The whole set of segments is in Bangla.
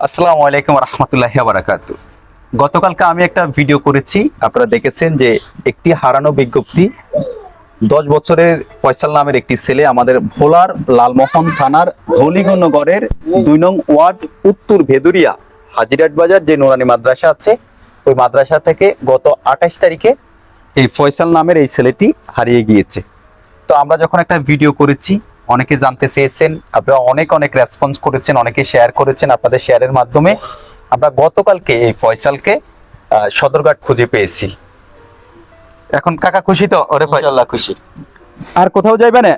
আসসালামু আলাইকুম রহমতুল্লাহি ওয়া বারাকাতু। গতকালকে আমি একটা ভিডিও করেছি, আপনারা দেখেছেন যে একটি হারানো বিজ্ঞপ্তি। 10 বছরের ফয়সাল নামের একটি ছেলে আমাদের ভোলার লালমোহন থানার ধলিগণগড়ের 2 নং ওয়ার্ড উত্তর ভেদুরিয়া হাজিরাট বাজার যে নুরানি মাদ্রাসা আছে, ওই মাদ্রাসা থেকে গত 28 তারিখে এই ফয়সাল নামের এই ছেলেটি হারিয়ে গিয়েছে। তো আমরা যখন একটা ভিডিও করেছি, অনেকে জানতে চেয়েছেন, আপনারা অনেক অনেক রেসপন্স করেছেন, অনেকে শেয়ার করেছেন। আপনাদের শেয়ারের মাধ্যমে আমরা গতকালকে এই ফয়সালকে সদরঘাট খুঁজে পেয়েছি। এখন কাকা খুশি তো? ওরে ভাই ইনশাআল্লাহ খুশি। আর কোথাও যাইবে না?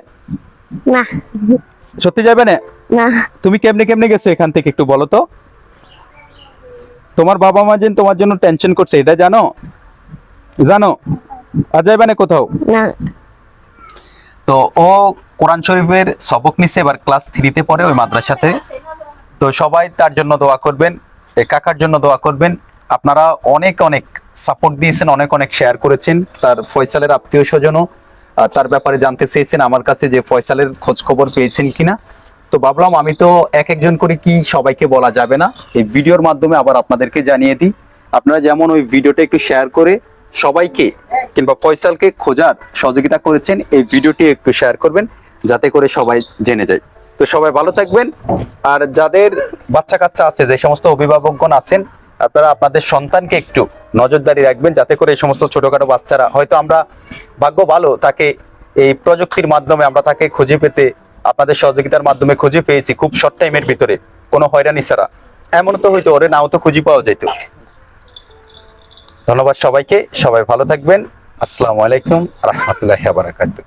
না সত্যি যাইবে না? না তুমি কেমনে কেমনে গেছো এখান থেকে একটু বলো তো। তোমার বাবা মা যেন তোমার জন্য টেনশন করছে, এটা জানো? জানো? আর যাইবে না কোথাও? না তো ও কোরআন শরীফের সবক নিচ্ছে, এবার ক্লাস 3-তে পড়ে ওই মাদ্রাসাতে। তো সবাই তার জন্য দোয়া করবেন, এই কাকার জন্য দোয়া করবেন। আপনারা অনেক অনেক সাপোর্ট দিয়েছেন, অনেক অনেক শেয়ার করেছেন। তার ফয়সালের আত্মীয় স্বজনও তার ব্যাপারে জানতে চেয়েছেন আমার কাছে যে ফয়সালের খোঁজ খবর পেয়েছেন কিনা। তো ভাবলাম আমি তো এক একজন করে কি সবাইকে বলা যাবে না, এই ভিডিওর মাধ্যমে আবার আপনাদেরকে জানিয়ে দিই। আপনারা যেমন ওই ভিডিওটা একটু শেয়ার করে সবাইকে কিংবা ফয়সালকে খোঁজার সহযোগিতা করেছেন, এই ভিডিওটি একটু শেয়ার করবেন যাতে করে সবাই জেনে যায়। তো সবাই ভালো থাকবেন। আর যাদের বাচ্চা কাচ্চা আছে, যে সমস্ত অভিভাবকগণ আছেন, আপনারা আপনাদের সন্তানকে একটু নজরদারি রাখবেন যাতে করে এই সমস্ত ছোটখাটো বাচ্চারা, হয়তো আমরা ভাগ্য ভালো তাকে এই প্রযুক্তির মাধ্যমে আমরা তাকে খুঁজে পেতে আপনাদের সহযোগিতার মাধ্যমে খুঁজে পেয়েছি খুব শর্ট টাইমের ভিতরে, কোনো হয়রানি ছাড়া। এমন তো হয়তো ওরে নাও তো খুঁজে পাওয়া যেত। ধন্যবাদ সবাইকে, সবাই ভালো থাকবেন। আসসালামু আলাইকুম রহমতুল্লাহি ওয়া বারাকাতুহু।